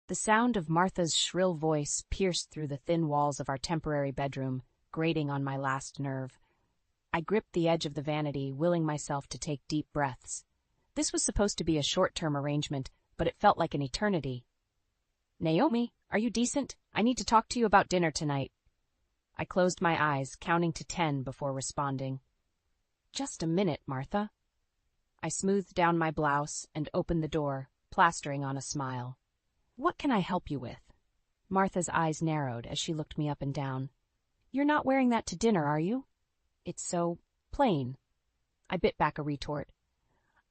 The sound of Martha's shrill voice pierced through the thin walls of our temporary bedroom, grating on my last nerve. I gripped the edge of the vanity, willing myself to take deep breaths. This was supposed to be a short-term arrangement, but it felt like an eternity. "Naomi, are you decent? I need to talk to you about dinner tonight." I closed my eyes, counting to 10 before responding. "Just a minute, Martha." I smoothed down my blouse and opened the door, plastering on a smile. "What can I help you with?" Martha's eyes narrowed as she looked me up and down. "You're not wearing that to dinner, are you?" "It's so plain." I bit back a retort.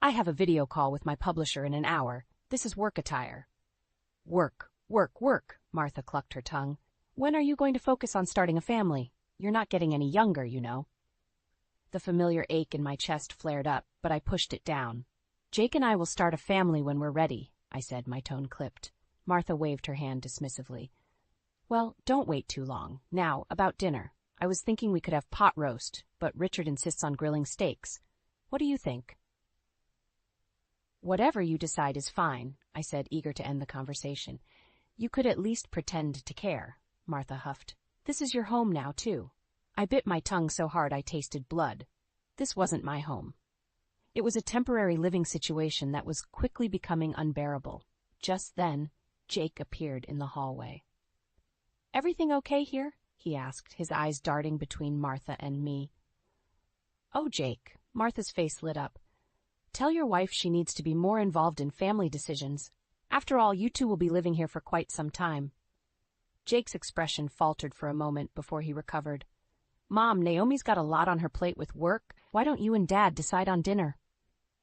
"I have a video call with my publisher in an hour. This is work attire." "Work, work, work," Martha clucked her tongue. "When are you going to focus on starting a family? You're not getting any younger, you know." The familiar ache in my chest flared up, but I pushed it down. "Jake and I will start a family when we're ready," I said, my tone clipped. Martha waved her hand dismissively. "Well, don't wait too long. Now, about dinner. I was thinking we could have pot roast, but Richard insists on grilling steaks. What do you think?" "Whatever you decide is fine," I said, eager to end the conversation. "You could at least pretend to care," Martha huffed. "This is your home now, too." I bit my tongue so hard I tasted blood. This wasn't my home. It was a temporary living situation that was quickly becoming unbearable. Just then, Jake appeared in the hallway. "Everything okay here?" he asked, his eyes darting between Martha and me. "Oh, Jake," Martha's face lit up. "Tell your wife she needs to be more involved in family decisions. After all, you two will be living here for quite some time." Jake's expression faltered for a moment before he recovered. "Mom, Naomi's got a lot on her plate with work. Why don't you and Dad decide on dinner?"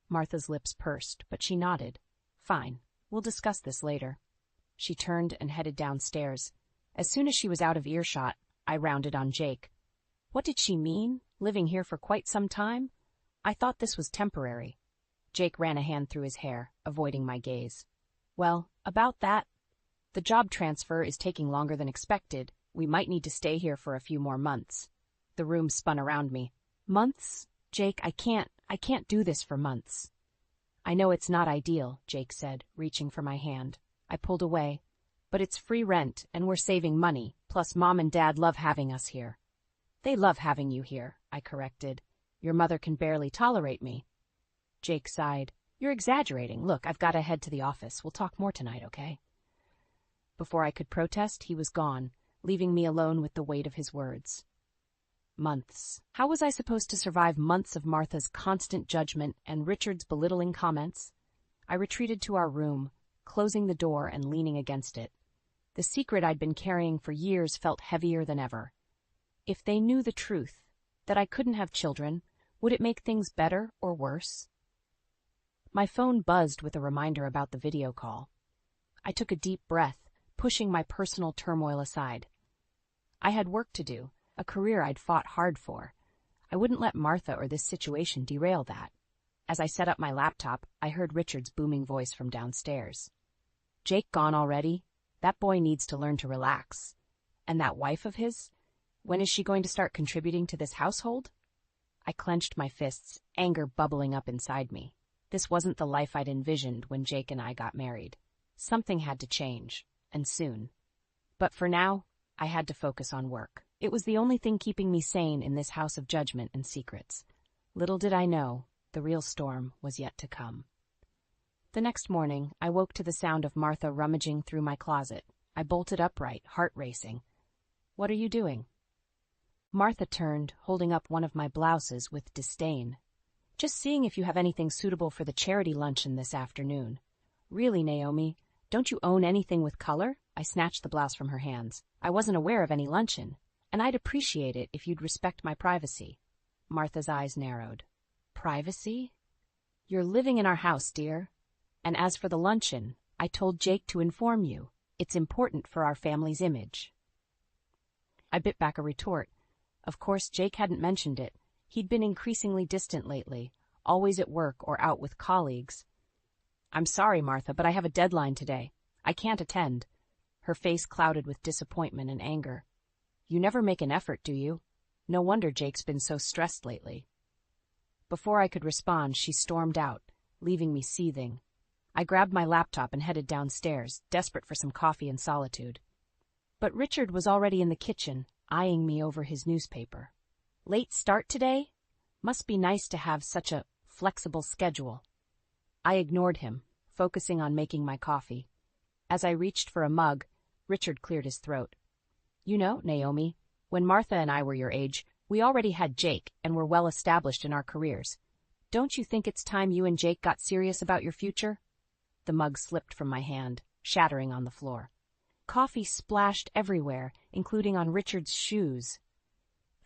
Martha's lips pursed, but she nodded. "Fine. We'll discuss this later." She turned and headed downstairs. As soon as she was out of earshot, I rounded on Jake. What did she mean? Living here for quite some time? I thought this was temporary. Jake ran a hand through his hair, avoiding my gaze. "Well, about that, the job transfer is taking longer than expected. We might need to stay here for a few more months." The room spun around me. "Months? Jake, I can't do this for months." "I know it's not ideal," Jake said, reaching for my hand. I pulled away. "But it's free rent, and we're saving money, plus Mom and Dad love having us here." "They love having you here," I corrected. "Your mother can barely tolerate me." Jake sighed. "You're exaggerating. Look, I've got to head to the office. We'll talk more tonight, okay?" Before I could protest, he was gone, leaving me alone with the weight of his words. Months. How was I supposed to survive months of Martha's constant judgment and Richard's belittling comments? I retreated to our room, closing the door and leaning against it. The secret I'd been carrying for years felt heavier than ever. If they knew the truth, that I couldn't have children, would it make things better or worse? My phone buzzed with a reminder about the video call. I took a deep breath, pushing my personal turmoil aside. I had work to do, a career I'd fought hard for. I wouldn't let Martha or this situation derail that. As I set up my laptop, I heard Richard's booming voice from downstairs. "Jake gone already? That boy needs to learn to relax. And that wife of his? When is she going to start contributing to this household?" I clenched my fists, anger bubbling up inside me. This wasn't the life I'd envisioned when Jake and I got married. Something had to change, and soon. But for now, I had to focus on work. It was the only thing keeping me sane in this house of judgment and secrets. Little did I know, the real storm was yet to come. The next morning, I woke to the sound of Martha rummaging through my closet. I bolted upright, heart racing. "What are you doing?" Martha turned, holding up one of my blouses with disdain. "Just seeing if you have anything suitable for the charity luncheon this afternoon." "Really, Naomi, don't you own anything with color?" I snatched the blouse from her hands. "I wasn't aware of any luncheon, and I'd appreciate it if you'd respect my privacy." Martha's eyes narrowed. "Privacy? You're living in our house, dear. And as for the luncheon, I told Jake to inform you. It's important for our family's image." I bit back a retort. Of course, Jake hadn't mentioned it. He'd been increasingly distant lately, always at work or out with colleagues. "I'm sorry, Martha, but I have a deadline today. I can't attend." Her face clouded with disappointment and anger. "You never make an effort, do you? No wonder Jake's been so stressed lately." Before I could respond, she stormed out, leaving me seething. I grabbed my laptop and headed downstairs, desperate for some coffee and solitude. But Richard was already in the kitchen, eyeing me over his newspaper. Late start today? Must be nice to have such a flexible schedule. I ignored him, focusing on making my coffee. As I reached for a mug, Richard cleared his throat. You know, Naomi, when Martha and I were your age, we already had Jake and were well established in our careers. Don't you think it's time you and Jake got serious about your future? The mug slipped from my hand, shattering on the floor. Coffee splashed everywhere, including on Richard's shoes.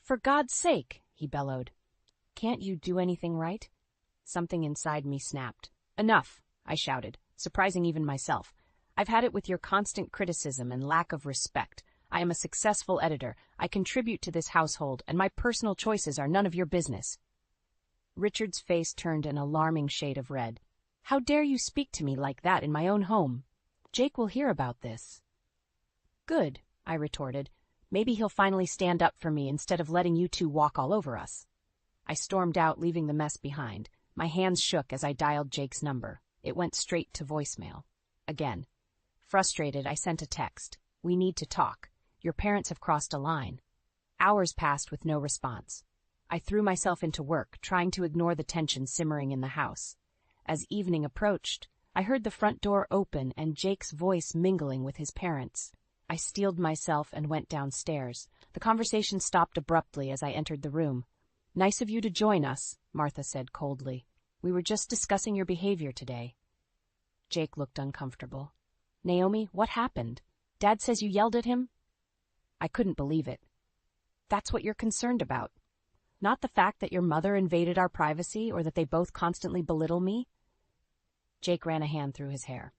For God's sake, he bellowed. Can't you do anything right? Something inside me snapped. Enough, I shouted, surprising even myself. I've had it with your constant criticism and lack of respect. I am a successful editor. I contribute to this household, and my personal choices are none of your business. Richard's face turned an alarming shade of red. How dare you speak to me like that in my own home? Jake will hear about this. Good, I retorted. Maybe he'll finally stand up for me instead of letting you two walk all over us. I stormed out, leaving the mess behind. My hands shook as I dialed Jake's number. It went straight to voicemail. Again. Frustrated, I sent a text. We need to talk. Your parents have crossed a line. Hours passed with no response. I threw myself into work, trying to ignore the tension simmering in the house. As evening approached, I heard the front door open and Jake's voice mingling with his parents. I steeled myself and went downstairs. The conversation stopped abruptly as I entered the room. Nice of you to join us, Martha said coldly. We were just discussing your behavior today. Jake looked uncomfortable. Naomi, what happened? Dad says you yelled at him? I couldn't believe it. That's what you're concerned about. Not the fact that your mother invaded our privacy or that they both constantly belittle me. Jake ran a hand through his hair.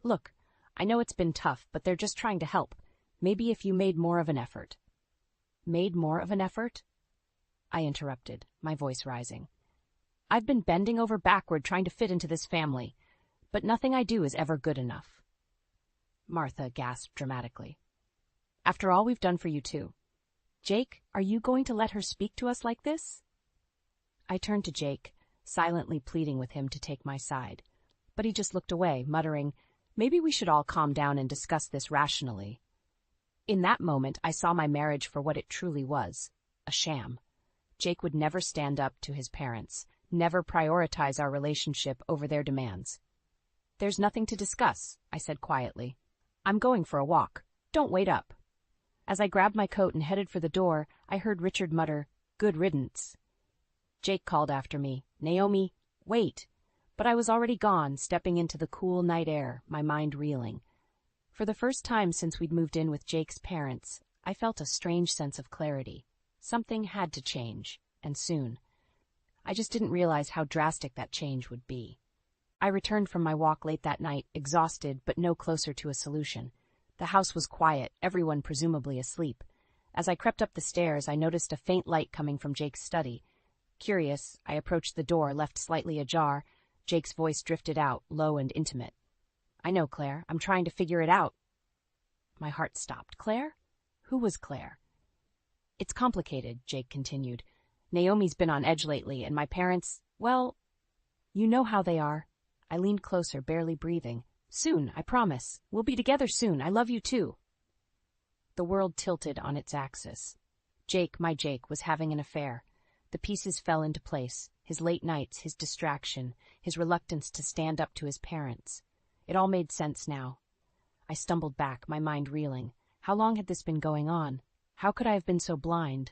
Look, I know it's been tough, but they're just trying to help. Maybe if you made more of an effort. Made more of an effort? I interrupted, my voice rising. I've been bending over backward trying to fit into this family, but nothing I do is ever good enough. Martha gasped dramatically. After all we've done for you two. Jake, are you going to let her speak to us like this? I turned to Jake, silently pleading with him to take my side. But he just looked away, muttering, maybe we should all calm down and discuss this rationally. In that moment, I saw my marriage for what it truly was, a sham. Jake would never stand up to his parents, never prioritize our relationship over their demands. There's nothing to discuss, I said quietly. I'm going for a walk. Don't wait up. As I grabbed my coat and headed for the door, I heard Richard mutter, good riddance. Jake called after me, Naomi, wait. But I was already gone, stepping into the cool night air, my mind reeling. For the first time since we'd moved in with Jake's parents, I felt a strange sense of clarity. Something had to change, and soon. I just didn't realize how drastic that change would be. I returned from my walk late that night, exhausted but no closer to a solution. The house was quiet, everyone presumably asleep. As I crept up the stairs, I noticed a faint light coming from Jake's study. Curious, I approached the door, left slightly ajar. Jake's voice drifted out, low and intimate. I know, Claire. I'm trying to figure it out. My heart stopped. Claire? Who was Claire? It's complicated, Jake continued. Naomi's been on edge lately, and my parents, well, you know how they are. I leaned closer, barely breathing. Soon, I promise. We'll be together soon. I love you too. The world tilted on its axis. Jake, my Jake, was having an affair. The pieces fell into place. His late nights, his distraction, his reluctance to stand up to his parents. It all made sense now. I stumbled back, my mind reeling. How long had this been going on? How could I have been so blind?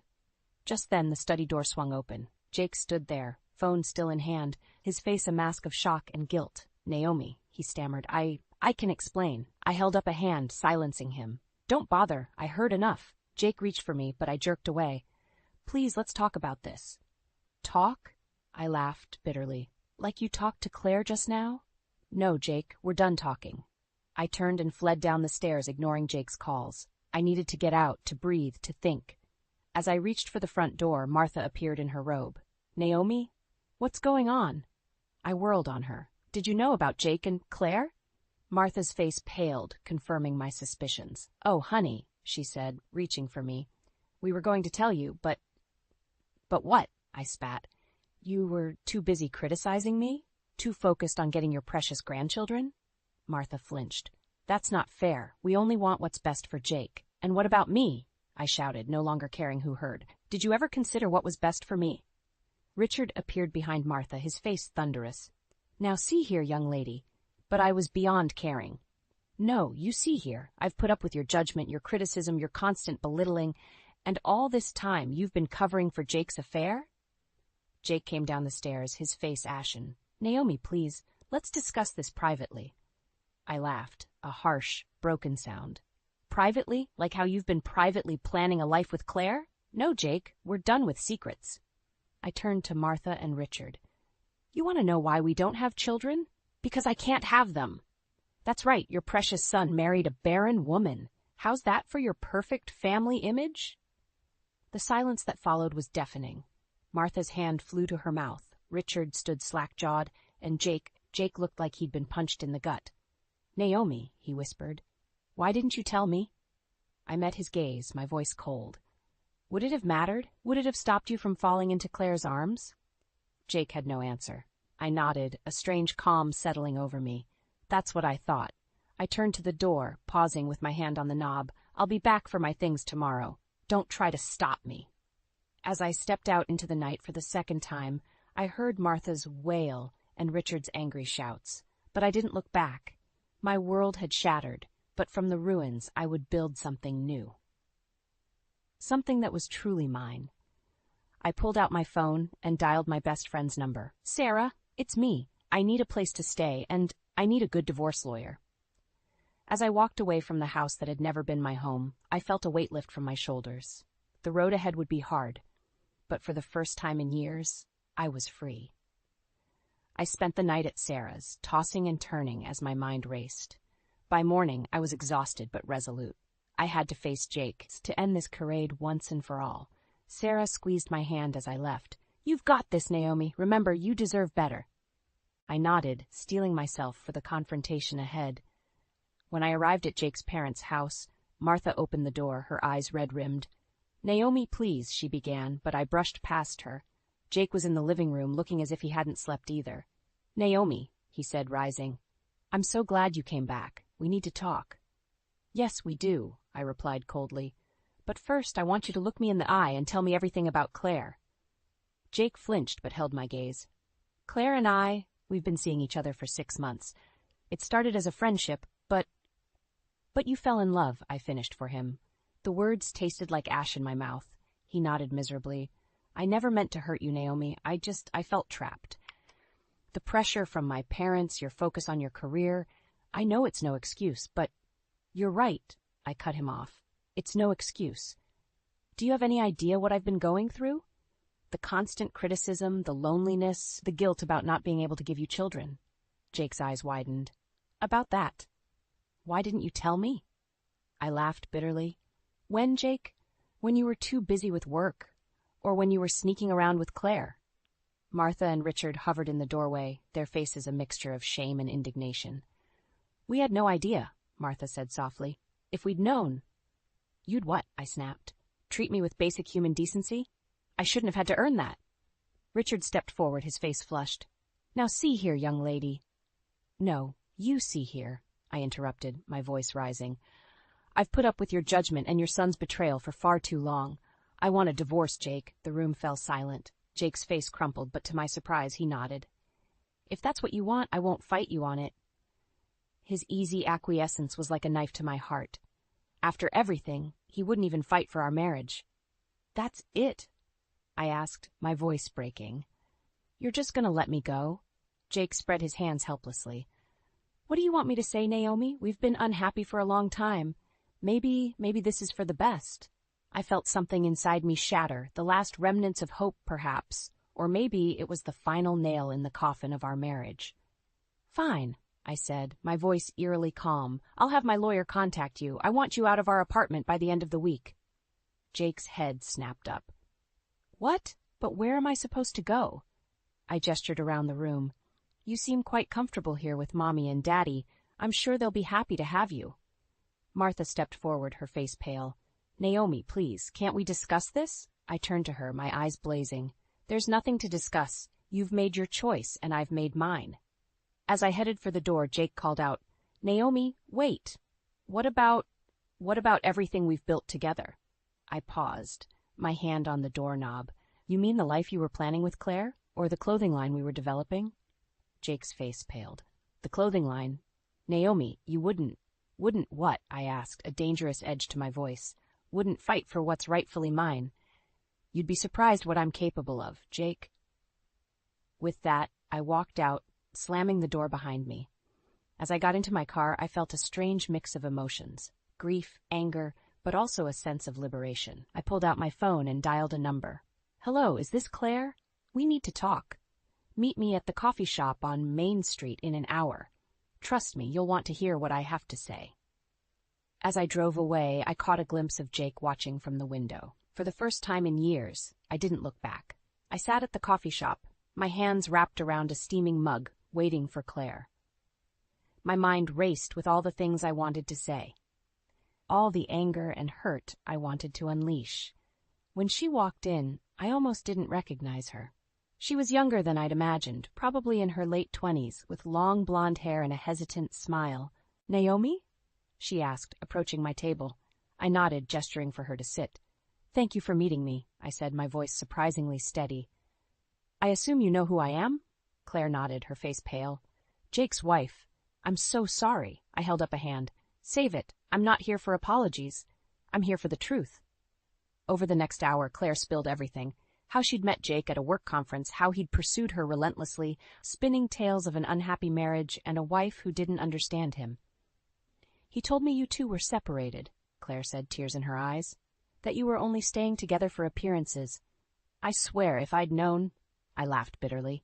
Just then the study door swung open. Jake stood there, phone still in hand, his face a mask of shock and guilt. Naomi, he stammered, I can explain. I held up a hand, silencing him. Don't bother, I heard enough. Jake reached for me, but I jerked away. Please, let's talk about this. Talk? I laughed bitterly. Like you talked to Claire just now? No, Jake, we're done talking. I turned and fled down the stairs, ignoring Jake's calls. I needed to get out, to breathe, to think. As I reached for the front door, Martha appeared in her robe. Naomi? What's going on? I whirled on her. Did you know about Jake and Claire? Martha's face paled, confirming my suspicions. Oh, honey, she said, reaching for me. We were going to tell you, but... But what? I spat. You were too busy criticizing me? Too focused on getting your precious grandchildren? Martha flinched. That's not fair. We only want what's best for Jake. And what about me? I shouted, no longer caring who heard. Did you ever consider what was best for me? Richard appeared behind Martha, his face thunderous. Now see here, young lady. But I was beyond caring. No, you see here, I've put up with your judgment, your criticism, your constant belittling, and all this time you've been covering for Jake's affair? Jake came down the stairs, his face ashen. Naomi, please, let's discuss this privately. I laughed, a harsh, broken sound. Privately? Like how you've been privately planning a life with Claire? No, Jake, we're done with secrets. I turned to Martha and Richard. You want to know why we don't have children? Because I can't have them. That's right, your precious son married a barren woman. How's that for your perfect family image? The silence that followed was deafening. Martha's hand flew to her mouth. Richard stood slack-jawed, and Jake looked like he'd been punched in the gut. Naomi, he whispered, why didn't you tell me? I met his gaze, my voice cold. Would it have mattered? Would it have stopped you from falling into Claire's arms? Jake had no answer. I nodded, a strange calm settling over me. That's what I thought. I turned to the door, pausing with my hand on the knob. I'll be back for my things tomorrow. Don't try to stop me. As I stepped out into the night for the second time, I heard Martha's wail and Richard's angry shouts. But I didn't look back. My world had shattered, but from the ruins I would build something new. Something that was truly mine. I pulled out my phone and dialed my best friend's number. Sarah, it's me. I need a place to stay, and I need a good divorce lawyer. As I walked away from the house that had never been my home, I felt a weight lift from my shoulders. The road ahead would be hard, but for the first time in years, I was free. I spent the night at Sarah's, tossing and turning as my mind raced. By morning, I was exhausted but resolute. I had to face Jake, to end this charade once and for all. Sarah squeezed my hand as I left. You've got this, Naomi. Remember, you deserve better. I nodded, steeling myself for the confrontation ahead. When I arrived at Jake's parents' house, Martha opened the door, her eyes red-rimmed. Naomi, please, she began, but I brushed past her. Jake was in the living room, looking as if he hadn't slept either. Naomi, he said, rising. I'm so glad you came back. We need to talk. Yes, we do, I replied coldly. But first, I want you to look me in the eye and tell me everything about Claire. Jake flinched but held my gaze. Claire and we've been seeing each other for 6 months. It started as a friendship, but you fell in love, I finished for him. The words tasted like ash in my mouth. He nodded miserably. I never meant to hurt you, Naomi. I felt trapped. The pressure from my parents, your focus on your career, I know it's no excuse, but you're right, I cut him off. It's no excuse. Do you have any idea what I've been going through? The constant criticism, the loneliness, the guilt about not being able to give you children. Jake's eyes widened. About that. Why didn't you tell me? I laughed bitterly. When, Jake? When you were too busy with work, or when you were sneaking around with Claire. Martha and Richard hovered in the doorway, their faces a mixture of shame and indignation. We had no idea, Martha said softly. If we'd known. You'd what? I snapped. Treat me with basic human decency? I shouldn't have had to earn that. Richard stepped forward, his face flushed. Now see here, young lady. No, you see here, I interrupted, my voice rising. I've put up with your judgment and your son's betrayal for far too long. I want a divorce, Jake. The room fell silent. Jake's face crumpled, but to my surprise, he nodded. If that's what you want, I won't fight you on it. His easy acquiescence was like a knife to my heart. After everything, he wouldn't even fight for our marriage. That's it? I asked, my voice breaking. You're just going to let me go? Jake spread his hands helplessly. What do you want me to say, Naomi? We've been unhappy for a long time. Maybe this is for the best. I felt something inside me shatter, the last remnants of hope, perhaps, or maybe it was the final nail in the coffin of our marriage. Fine, I said, my voice eerily calm. I'll have my lawyer contact you. I want you out of our apartment by the end of the week. Jake's head snapped up. What? But where am I supposed to go? I gestured around the room. You seem quite comfortable here with Mommy and Daddy. I'm sure they'll be happy to have you. Martha stepped forward, her face pale. Naomi, please, can't we discuss this? I turned to her, my eyes blazing. There's nothing to discuss. You've made your choice, and I've made mine. As I headed for the door, Jake called out, "Naomi, wait. What about everything we've built together?" I paused, my hand on the doorknob. "You mean the life you were planning with Claire? Or the clothing line we were developing?" Jake's face paled. "The clothing line? Naomi, you wouldn't what?" I asked, a dangerous edge to my voice. "Wouldn't fight for what's rightfully mine. You'd be surprised what I'm capable of, Jake." With that, I walked out, slamming the door behind me. As I got into my car, I felt a strange mix of emotions: grief, anger, but also a sense of liberation. I pulled out my phone and dialed a number. "Hello, is this Claire? We need to talk. Meet me at the coffee shop on Main Street in an hour. Trust me, you'll want to hear what I have to say." As I drove away, I caught a glimpse of Jake watching from the window. For the first time in years, I didn't look back. I sat at the coffee shop, my hands wrapped around a steaming mug, waiting for Claire. My mind raced with all the things I wanted to say, all the anger and hurt I wanted to unleash. When she walked in, I almost didn't recognize her. She was younger than I'd imagined, probably in her late 20s, with long blonde hair and a hesitant smile. "Naomi?" she asked, approaching my table. I nodded, gesturing for her to sit. "Thank you for meeting me," I said, my voice surprisingly steady. "I assume you know who I am?" Claire nodded, her face pale. "Jake's wife. I'm so sorry." I held up a hand. "Save it. I'm not here for apologies. I'm here for the truth." Over the next hour, Claire spilled everything. How she'd met Jake at a work conference, how he'd pursued her relentlessly, spinning tales of an unhappy marriage and a wife who didn't understand him. "He told me you two were separated," Claire said, tears in her eyes. "That you were only staying together for appearances. I swear, if I'd known—" I laughed bitterly.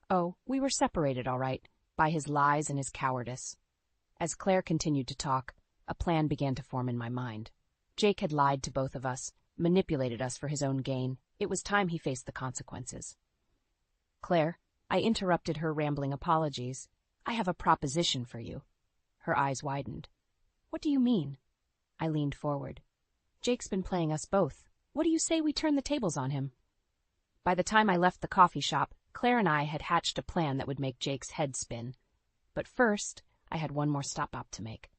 "Oh, we were separated, all right, by his lies and his cowardice." As Claire continued to talk, a plan began to form in my mind. Jake had lied to both of us, manipulated us for his own gain. It was time he faced the consequences. "Claire," I interrupted her rambling apologies, "I have a proposition for you." Her eyes widened. "What do you mean?" I leaned forward. "Jake's been playing us both. What do you say we turn the tables on him?" By the time I left the coffee shop, Claire and I had hatched a plan that would make Jake's head spin. But first, I had one more stop to make.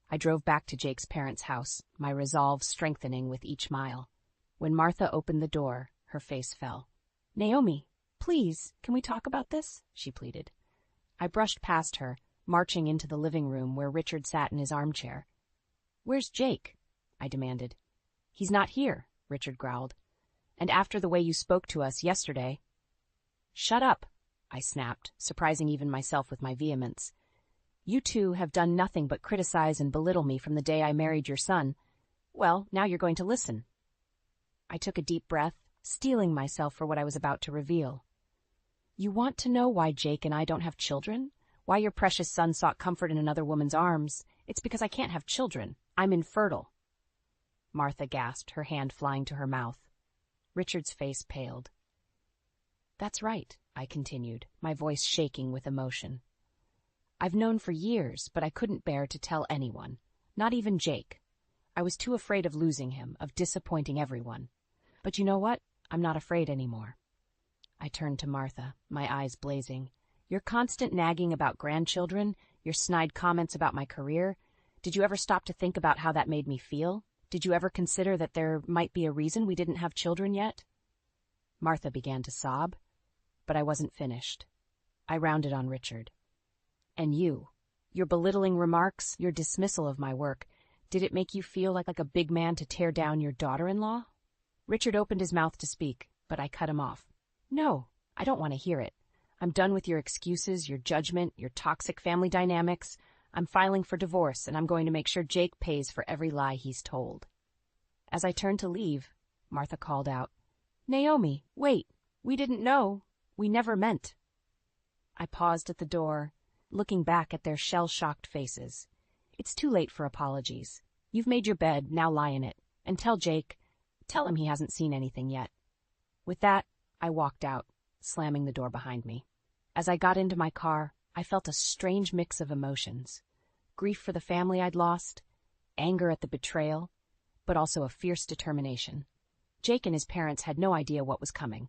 I drove back to Jake's parents' house, my resolve strengthening with each mile. When Martha opened the door, her face fell. "Naomi, please, can we talk about this?" she pleaded. I brushed past her, marching into the living room where Richard sat in his armchair. "Where's Jake?" I demanded. "He's not here," Richard growled. "And after the way you spoke to us yesterday—" "Shut up," I snapped, surprising even myself with my vehemence. "You two have done nothing but criticize and belittle me from the day I married your son. Well, now you're going to listen." I took a deep breath, steeling myself for what I was about to reveal. "You want to know why Jake and I don't have children? Why your precious son sought comfort in another woman's arms? It's because I can't have children. I'm infertile." Martha gasped, her hand flying to her mouth. Richard's face paled. "That's right," I continued, my voice shaking with emotion. "I've known for years, but I couldn't bear to tell anyone, not even Jake. I was too afraid of losing him, of disappointing everyone. But you know what? I'm not afraid anymore." I turned to Martha, my eyes blazing. "Your constant nagging about grandchildren, your snide comments about my career, did you ever stop to think about how that made me feel? Did you ever consider that there might be a reason we didn't have children yet?" Martha began to sob, but I wasn't finished. I rounded on Richard. "And you, your belittling remarks, your dismissal of my work, did it make you feel like a big man to tear down your daughter-in-law?" Richard opened his mouth to speak, but I cut him off. "No, I don't want to hear it. I'm done with your excuses, your judgment, your toxic family dynamics. I'm filing for divorce, and I'm going to make sure Jake pays for every lie he's told." As I turned to leave, Martha called out, "Naomi, wait. We didn't know. We never meant." I paused at the door, looking back at their shell-shocked faces. "It's too late for apologies. You've made your bed, now lie in it. And tell him he hasn't seen anything yet." With that, I walked out, slamming the door behind me. As I got into my car, I felt a strange mix of emotions. Grief for the family I'd lost, anger at the betrayal, but also a fierce determination. Jake and his parents had no idea what was coming.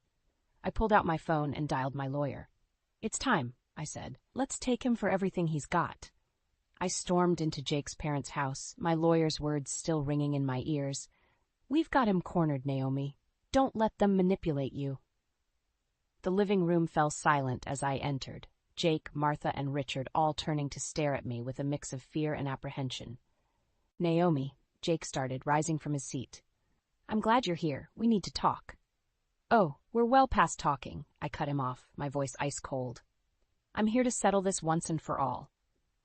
I pulled out my phone and dialed my lawyer. "It's time," I said. Let's take him for everything he's got. I stormed into Jake's parents' house, my lawyer's words still ringing in my ears. We've got him cornered, Naomi. Don't let them manipulate you. The living room fell silent as I entered, Jake, Martha, and Richard all turning to stare at me with a mix of fear and apprehension. Naomi, Jake started, rising from his seat. I'm glad you're here. We need to talk. Oh, we're well past talking, I cut him off, my voice ice cold. I'm here to settle this once and for all.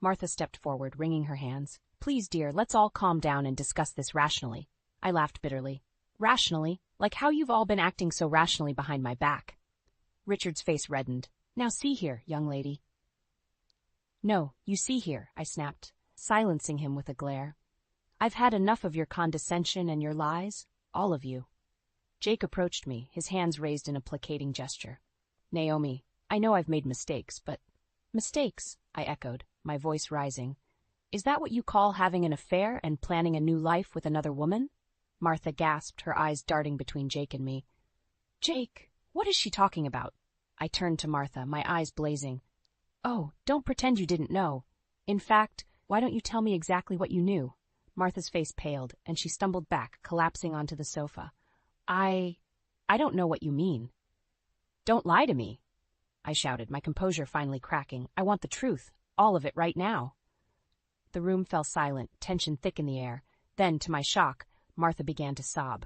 Martha stepped forward, wringing her hands. Please, dear, let's all calm down and discuss this rationally. I laughed bitterly. Rationally? Like how you've all been acting so rationally behind my back. Richard's face reddened. Now see here, young lady. No, you see here, I snapped, silencing him with a glare. I've had enough of your condescension and your lies, all of you. Jake approached me, his hands raised in a placating gesture. Naomi, I know I've made mistakes, but... Mistakes, I echoed, my voice rising. Is that what you call having an affair and planning a new life with another woman? Martha gasped, her eyes darting between Jake and me. Jake, what is she talking about? I turned to Martha, my eyes blazing. Oh, don't pretend you didn't know. In fact, why don't you tell me exactly what you knew? Martha's face paled, and she stumbled back, collapsing onto the sofa. I don't know what you mean. Don't lie to me, I shouted, my composure finally cracking. I want the truth, all of it right now. The room fell silent, tension thick in the air. Then, to my shock, Martha began to sob.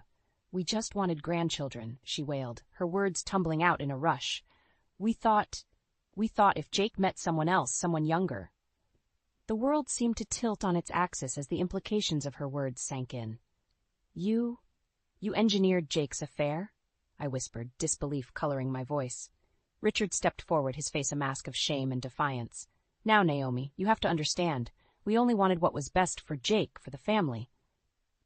We just wanted grandchildren, she wailed, her words tumbling out in a rush. We thought if Jake met someone else, someone younger. The world seemed to tilt on its axis as the implications of her words sank in. You engineered Jake's affair? I whispered, disbelief coloring my voice. Richard stepped forward, his face a mask of shame and defiance. Now, Naomi, you have to understand. We only wanted what was best for Jake, for the family.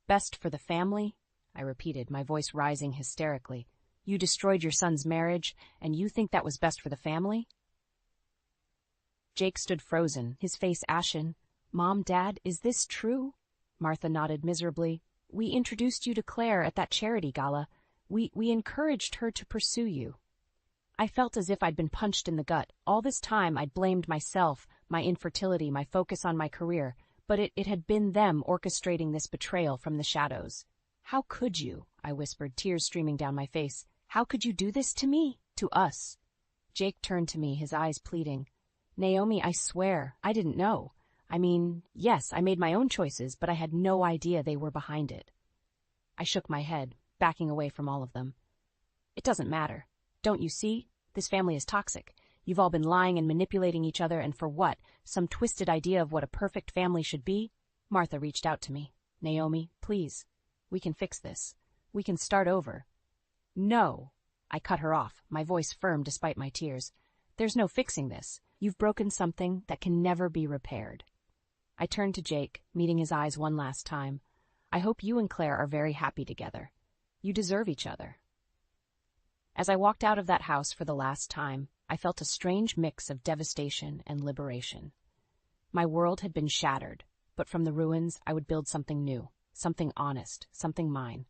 Best for the family? I repeated, my voice rising hysterically. You destroyed your son's marriage, and you think that was best for the family? Jake stood frozen, his face ashen. Mom, Dad, is this true? Martha nodded miserably. We introduced you to Claire at that charity gala. We encouraged her to pursue you. I felt as if I'd been punched in the gut. All this time I'd blamed myself, my infertility, my focus on my career, but it had been them orchestrating this betrayal from the shadows. How could you? I whispered, tears streaming down my face. How could you do this to me? To us? Jake turned to me, his eyes pleading. Naomi, I swear, I didn't know. I mean, yes, I made my own choices, but I had no idea they were behind it. I shook my head, backing away from all of them. It doesn't matter. Don't you see? This family is toxic. You've all been lying and manipulating each other, and for what? Some twisted idea of what a perfect family should be? Martha reached out to me. Naomi, please. We can fix this. We can start over. No. I cut her off, my voice firm despite my tears. There's no fixing this. You've broken something that can never be repaired. I turned to Jake, meeting his eyes one last time. I hope you and Claire are very happy together. You deserve each other. As I walked out of that house for the last time, I felt a strange mix of devastation and liberation. My world had been shattered, but from the ruins I would build something new, something honest, something mine.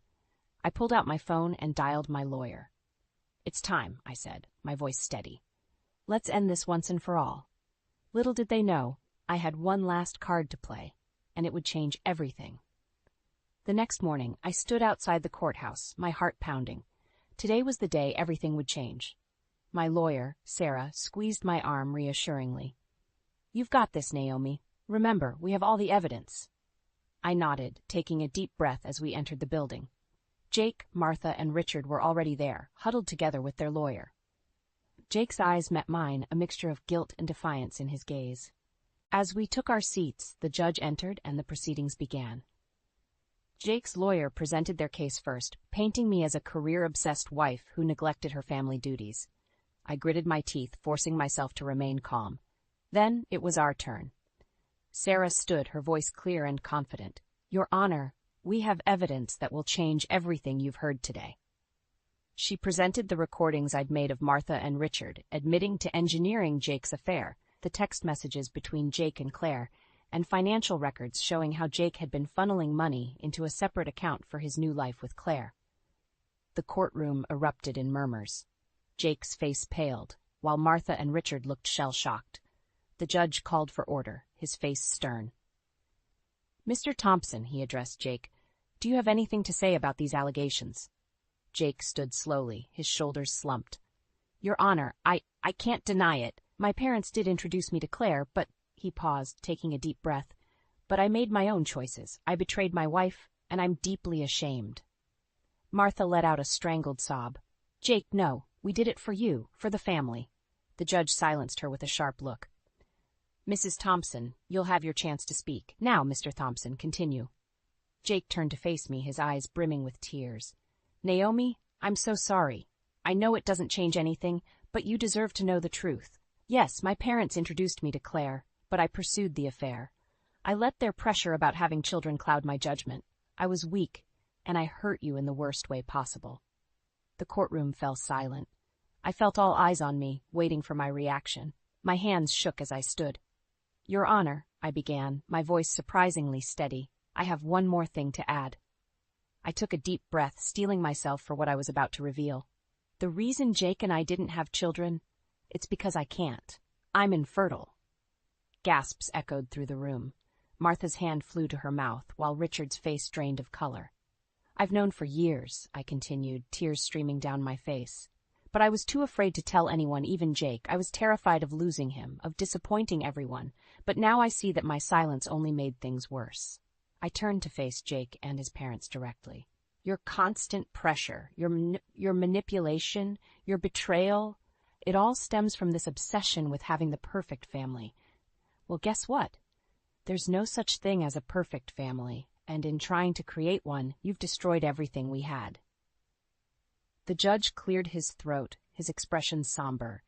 I pulled out my phone and dialed my lawyer. It's time, I said, my voice steady. Let's end this once and for all. Little did they know, I had one last card to play, and it would change everything. The next morning, I stood outside the courthouse, my heart pounding. Today was the day everything would change. My lawyer, Sarah, squeezed my arm reassuringly. You've got this, Naomi. Remember, we have all the evidence. I nodded, taking a deep breath as we entered the building. Jake, Martha, and Richard were already there, huddled together with their lawyer. Jake's eyes met mine, a mixture of guilt and defiance in his gaze. As we took our seats, the judge entered and the proceedings began. Jake's lawyer presented their case first, painting me as a career-obsessed wife who neglected her family duties. I gritted my teeth, forcing myself to remain calm. Then it was our turn. Sarah stood, her voice clear and confident. Your Honor, we have evidence that will change everything you've heard today. She presented the recordings I'd made of Martha and Richard, admitting to engineering Jake's affair, the text messages between Jake and Claire, and financial records showing how Jake had been funneling money into a separate account for his new life with Claire. The courtroom erupted in murmurs. Jake's face paled. while Martha and Richard looked shell-shocked. The judge called for order, his face stern. "Mr. Thompson," he addressed Jake, "do you have anything to say about these allegations?" Jake stood slowly, his shoulders slumped. "Your Honor, I can't deny it. My parents did introduce me to Claire, but—" he paused, taking a deep breath. "But I made my own choices. I betrayed my wife, and I'm deeply ashamed." Martha let out a strangled sob. "Jake, no. We did it for you, for the family." The judge silenced her with a sharp look. "Mrs. Thompson, you'll have your chance to speak. Now, Mr. Thompson, continue." Jake turned to face me, his eyes brimming with tears. "Naomi, I'm so sorry. I know it doesn't change anything, but you deserve to know the truth. Yes, my parents introduced me to Claire, but I pursued the affair. I let their pressure about having children cloud my judgment. I was weak, and I hurt you in the worst way possible." The courtroom fell silent. I felt all eyes on me, waiting for my reaction. My hands shook as I stood. "Your Honor," I began, my voice surprisingly steady, "I have one more thing to add." I took a deep breath, steeling myself for what I was about to reveal. "The reason Jake and I didn't have children, it's because I can't. I'm infertile." Gasps echoed through the room. Martha's hand flew to her mouth, while Richard's face drained of color. "I've known for years," I continued, tears streaming down my face. "But I was too afraid to tell anyone, even Jake. I was terrified of losing him, of disappointing everyone. But now I see that my silence only made things worse." I turned to face Jake and his parents directly. "Your constant pressure, your manipulation, your betrayal, it all stems from this obsession with having the perfect family. Well, guess what? There's no such thing as a perfect family, and in trying to create one, you've destroyed everything we had." The judge cleared his throat, his expression somber.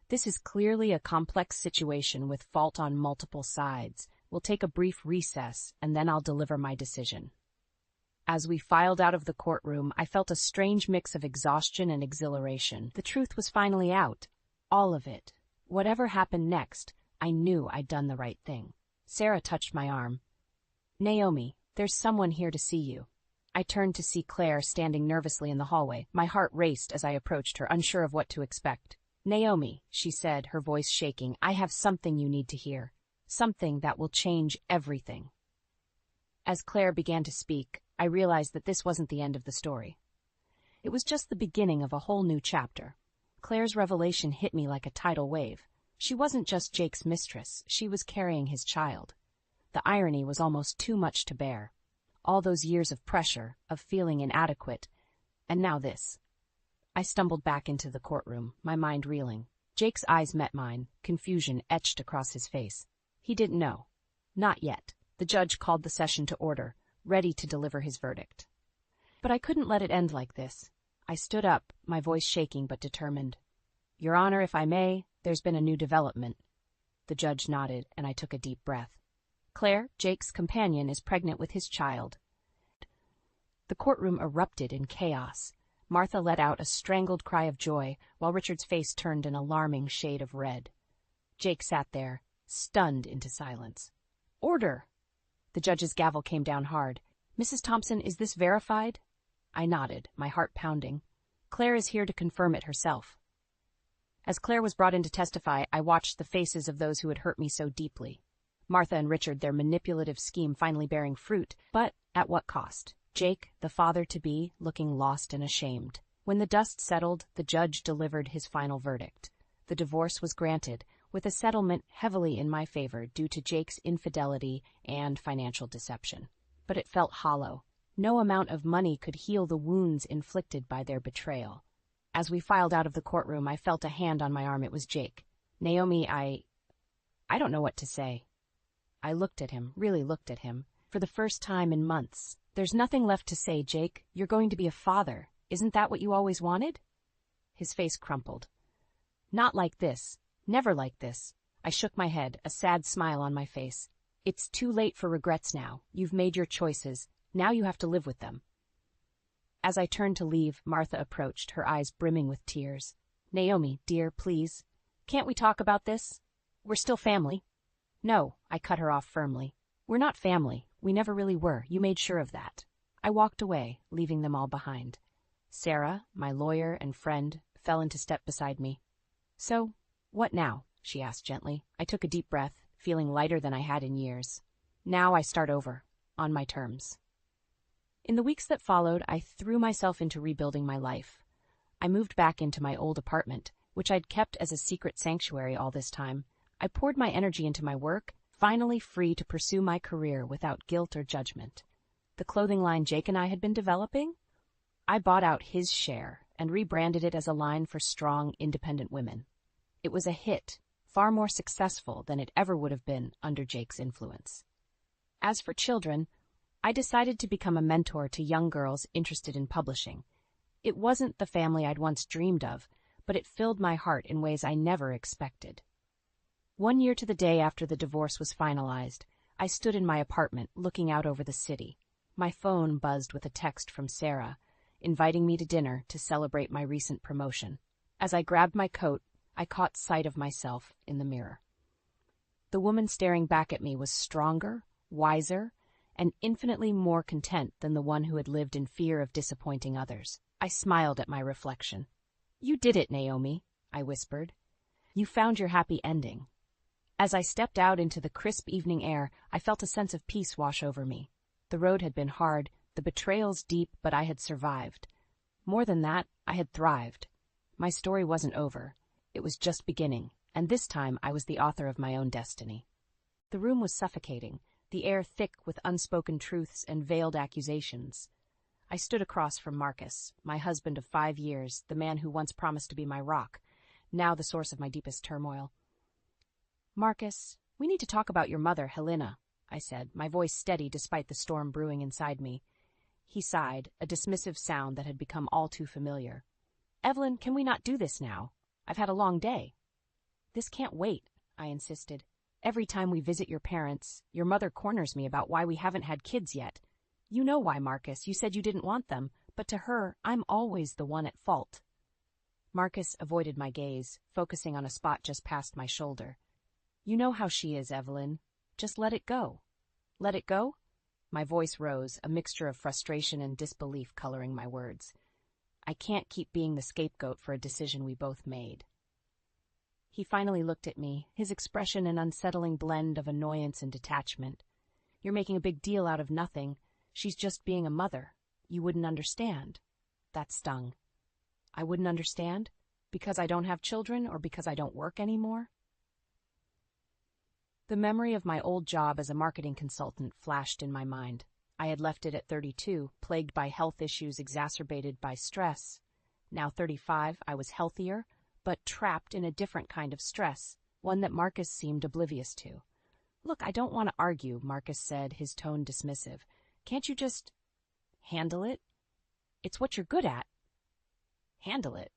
"This is clearly a complex situation with fault on multiple sides. We'll take a brief recess, and then I'll deliver my decision." As we filed out of the courtroom, I felt a strange mix of exhaustion and exhilaration. The truth was finally out. All of it. Whatever happened next, I knew I'd done the right thing. Sarah touched my arm. "Naomi, there's someone here to see you." I turned to see Claire standing nervously in the hallway. My heart raced as I approached her, unsure of what to expect. "Naomi," she said, her voice shaking, "I have something you need to hear. Something that will change everything." As Claire began to speak, I realized that this wasn't the end of the story. It was just the beginning of a whole new chapter. Claire's revelation hit me like a tidal wave. She wasn't just Jake's mistress, she was carrying his child. The irony was almost too much to bear. All those years of pressure, of feeling inadequate, and now this. I stumbled back into the courtroom, my mind reeling. Jake's eyes met mine, confusion etched across his face. He didn't know. Not yet. The judge called the session to order, ready to deliver his verdict. But I couldn't let it end like this. I stood up, my voice shaking but determined. "Your Honor, if I may, there's been a new development." The judge nodded, and I took a deep breath. "Claire, Jake's companion, is pregnant with his child." The courtroom erupted in chaos. Martha let out a strangled cry of joy, while Richard's face turned an alarming shade of red. Jake sat there, stunned into silence. "Order!" The judge's gavel came down hard. "Mrs. Thompson, is this verified?" I nodded, my heart pounding. "Claire is here to confirm it herself." As Claire was brought in to testify, I watched the faces of those who had hurt me so deeply. Martha and Richard, their manipulative scheme finally bearing fruit, but at what cost? Jake, the father-to-be, looking lost and ashamed. When the dust settled, the judge delivered his final verdict. The divorce was granted, with a settlement heavily in my favor due to Jake's infidelity and financial deception. But it felt hollow. No amount of money could heal the wounds inflicted by their betrayal. As we filed out of the courtroom, I felt a hand on my arm. It was Jake. "Naomi, I don't know what to say." I looked at him, really looked at him, for the first time in months. "There's nothing left to say, Jake. You're going to be a father. Isn't that what you always wanted?" His face crumpled. "Not like this. Never like this." I shook my head, a sad smile on my face. "It's too late for regrets now. You've made your choices. Now you have to live with them." As I turned to leave, Martha approached, her eyes brimming with tears. "Naomi, dear, please. Can't we talk about this? We're still family." "No," I cut her off firmly. "We're not family. We never really were. You made sure of that." I walked away, leaving them all behind. Sarah, my lawyer and friend, fell into step beside me. "So, What now? She asked gently. I took a deep breath, feeling lighter than I had in years. Now I start over, on my terms. In the weeks that followed, I threw myself into rebuilding my life. I moved back into my old apartment, which I'd kept as a secret sanctuary all this time. I poured my energy into my work, finally free to pursue my career without guilt or judgment. The clothing line Jake and I had been developing? I bought out his share and rebranded it as a line for strong, independent women. It was a hit, far more successful than it ever would have been under Jake's influence. As for children, I decided to become a mentor to young girls interested in publishing. It wasn't the family I'd once dreamed of, but it filled my heart in ways I never expected. 1 year to the day after the divorce was finalized, I stood in my apartment looking out over the city. My phone buzzed with a text from Sarah, inviting me to dinner to celebrate my recent promotion. As I grabbed my coat, I caught sight of myself in the mirror. The woman staring back at me was stronger, wiser, and infinitely more content than the one who had lived in fear of disappointing others. I smiled at my reflection. "You did it, Naomi," I whispered. "You found your happy ending." As I stepped out into the crisp evening air, I felt a sense of peace wash over me. The road had been hard, the betrayals deep, but I had survived. More than that, I had thrived. My story wasn't over. It was just beginning, and this time I was the author of my own destiny. The room was suffocating, the air thick with unspoken truths and veiled accusations. I stood across from Marcus, my husband of 5 years, the man who once promised to be my rock, now the source of my deepest turmoil. "Marcus, we need to talk about your mother, Helena," I said, my voice steady despite the storm brewing inside me. He sighed, a dismissive sound that had become all too familiar. "Evelyn, can we not do this now? I've had a long day." "This can't wait," I insisted. "Every time we visit your parents, your mother corners me about why we haven't had kids yet. You know why, Marcus. You said you didn't want them, but to her, I'm always the one at fault." Marcus avoided my gaze, focusing on a spot just past my shoulder. "You know how she is, Evelyn. Just let it go." "Let it go?" My voice rose, a mixture of frustration and disbelief coloring my words. "I can't keep being the scapegoat for a decision we both made." He finally looked at me, his expression an unsettling blend of annoyance and detachment. "You're making a big deal out of nothing. She's just being a mother. You wouldn't understand." That stung. I wouldn't understand? Because I don't have children or because I don't work anymore? The memory of my old job as a marketing consultant flashed in my mind. I had left it at 32, plagued by health issues exacerbated by stress. Now 35, I was healthier, but trapped in a different kind of stress, one that Marcus seemed oblivious to. "Look, I don't want to argue," Marcus said, his tone dismissive. "Can't you just handle it? It's what you're good at." Handle it?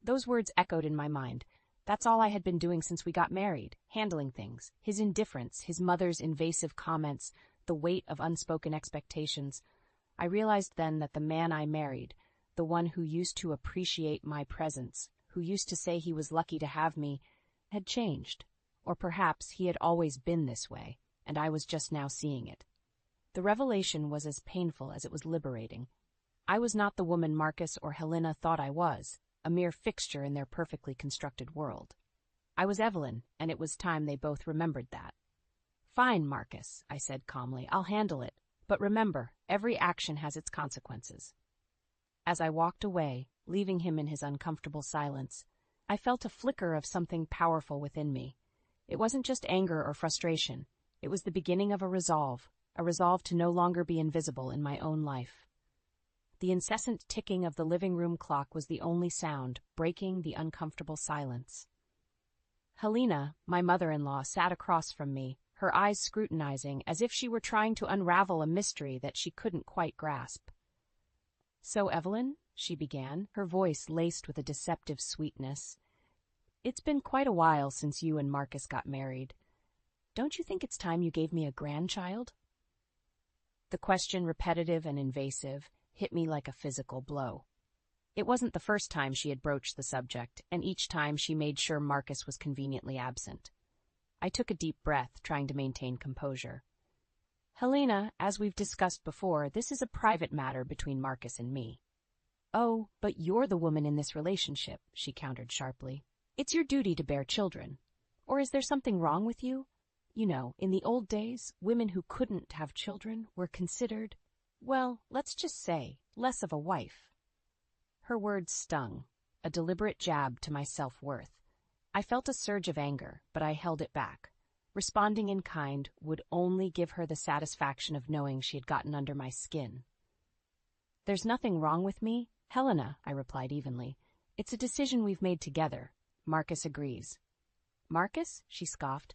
Those words echoed in my mind. That's all I had been doing since we got married, handling things. His indifference, his mother's invasive comments, the weight of unspoken expectations. I realized then that the man I married, the one who used to appreciate my presence, who used to say he was lucky to have me, had changed. Or perhaps he had always been this way, and I was just now seeing it. The revelation was as painful as it was liberating. I was not the woman Marcus or Helena thought I was, a mere fixture in their perfectly constructed world. I was Evelyn, and it was time they both remembered that. "Fine, Marcus," I said calmly. "I'll handle it. But remember, every action has its consequences." As I walked away, leaving him in his uncomfortable silence, I felt a flicker of something powerful within me. It wasn't just anger or frustration. It was the beginning of a resolve to no longer be invisible in my own life. The incessant ticking of the living room clock was the only sound, breaking the uncomfortable silence. Helena, my mother-in-law, sat across from me, her eyes scrutinizing, as if she were trying to unravel a mystery that she couldn't quite grasp. "So, Evelyn," she began, her voice laced with a deceptive sweetness, "it's been quite a while since you and Marcus got married. Don't you think it's time you gave me a grandchild?" The question, repetitive and invasive, hit me like a physical blow. It wasn't the first time she had broached the subject, and each time she made sure Marcus was conveniently absent. I took a deep breath, trying to maintain composure. "Helena, as we've discussed before, this is a private matter between Marcus and me." "Oh, but you're the woman in this relationship," she countered sharply. It's your duty to bear children. Or is there something wrong with you? You know, in the old days, women who couldn't have children were considered, well, let's just say, less of a wife. Her words stung, a deliberate jab to my self-worth. I felt a surge of anger, but I held it back. Responding in kind would only give her the satisfaction of knowing she had gotten under my skin. There's nothing wrong with me, Helena, I replied evenly. It's a decision we've made together. Marcus agrees. Marcus? She scoffed.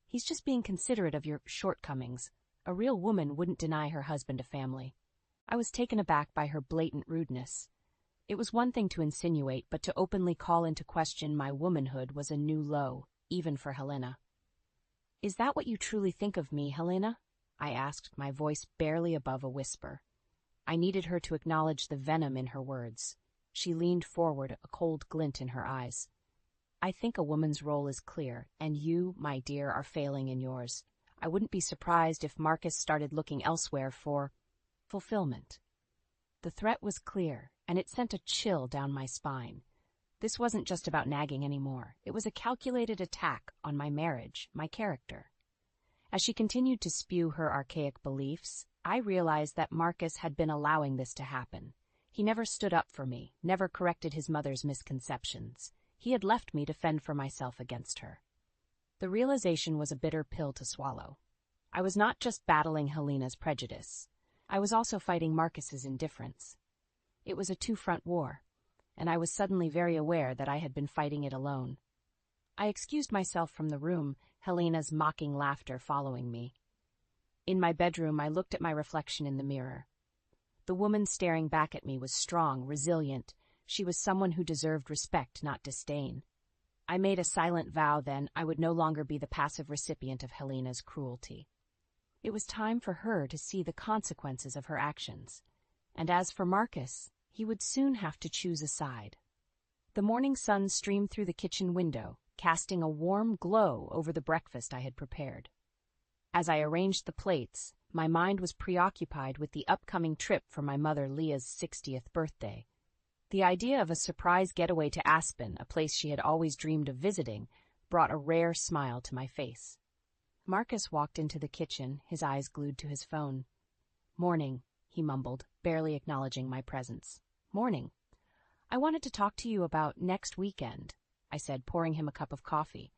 He's just being considerate of your shortcomings. A real woman wouldn't deny her husband a family. I was taken aback by her blatant rudeness. It was one thing to insinuate, but to openly call into question my womanhood was a new low, even for Helena. Is that what you truly think of me, Helena? I asked, my voice barely above a whisper. I needed her to acknowledge the venom in her words. She leaned forward, a cold glint in her eyes. I think a woman's role is clear, and you, my dear, are failing in yours. I wouldn't be surprised if Marcus started looking elsewhere for fulfillment. The threat was clear, and it sent a chill down my spine. This wasn't just about nagging anymore. It was a calculated attack on my marriage, my character. As she continued to spew her archaic beliefs, I realized that Marcus had been allowing this to happen. He never stood up for me, never corrected his mother's misconceptions. He had left me to fend for myself against her. The realization was a bitter pill to swallow. I was not just battling Helena's prejudice. I was also fighting Marcus's indifference. It was a two-front war, and I was suddenly very aware that I had been fighting it alone. I excused myself from the room, Helena's mocking laughter following me. In my bedroom, I looked at my reflection in the mirror. The woman staring back at me was strong, resilient. She was someone who deserved respect, not disdain. I made a silent vow then I would no longer be the passive recipient of Helena's cruelty. It was time for her to see the consequences of her actions. And as for Marcus, he would soon have to choose a side. The morning sun streamed through the kitchen window, casting a warm glow over the breakfast I had prepared. As I arranged the plates, my mind was preoccupied with the upcoming trip for my mother Leah's 60th birthday. The idea of a surprise getaway to Aspen, a place she had always dreamed of visiting, brought a rare smile to my face. Marcus walked into the kitchen, his eyes glued to his phone. "Morning," he mumbled, barely acknowledging my presence. "Morning. I wanted to talk to you about next weekend," I said, pouring him a cup of coffee.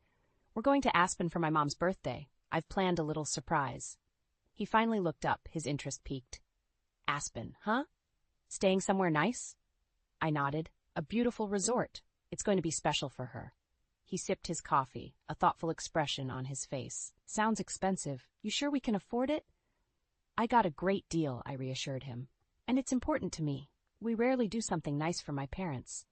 "We're going to Aspen for my mom's birthday. I've planned a little surprise." He finally looked up, his interest piqued. "Aspen, huh? Staying somewhere nice?" I nodded. "A beautiful resort. It's going to be special for her." He sipped his coffee, a thoughtful expression on his face. "Sounds expensive. You sure we can afford it?" "I got a great deal," I reassured him. "And it's important to me. We rarely do something nice for my parents."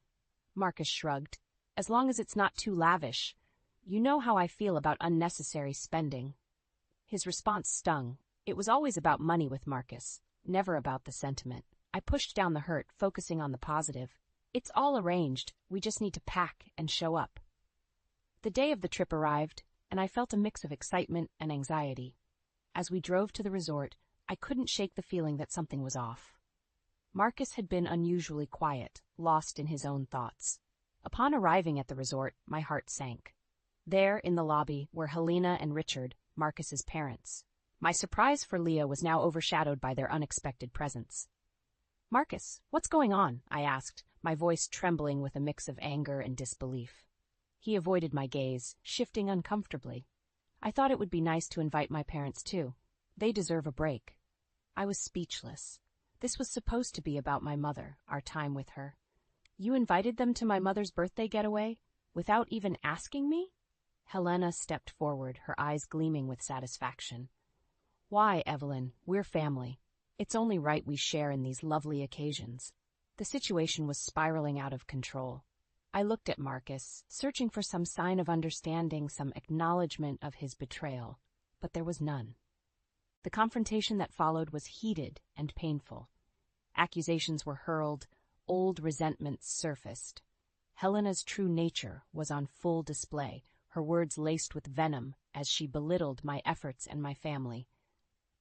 Marcus shrugged. "As long as it's not too lavish. You know how I feel about unnecessary spending." His response stung. It was always about money with Marcus, never about the sentiment. I pushed down the hurt, focusing on the positive. "It's all arranged. We just need to pack and show up." The day of the trip arrived, and I felt a mix of excitement and anxiety. As we drove to the resort, I couldn't shake the feeling that something was off. Marcus had been unusually quiet, lost in his own thoughts. Upon arriving at the resort, my heart sank. There, in the lobby, were Helena and Richard, Marcus's parents. My surprise for Leah was now overshadowed by their unexpected presence. "Marcus, what's going on?" I asked, my voice trembling with a mix of anger and disbelief. He avoided my gaze, shifting uncomfortably. "I thought it would be nice to invite my parents, too. They deserve a break." I was speechless. This was supposed to be about my mother, our time with her. "You invited them to my mother's birthday getaway, without even asking me?" Helena stepped forward, her eyes gleaming with satisfaction. "Why, Evelyn? We're family. It's only right we share in these lovely occasions." The situation was spiraling out of control. I looked at Marcus, searching for some sign of understanding, some acknowledgement of his betrayal, but there was none. The confrontation that followed was heated and painful. Accusations were hurled, old resentments surfaced. Helena's true nature was on full display, her words laced with venom as she belittled my efforts and my family.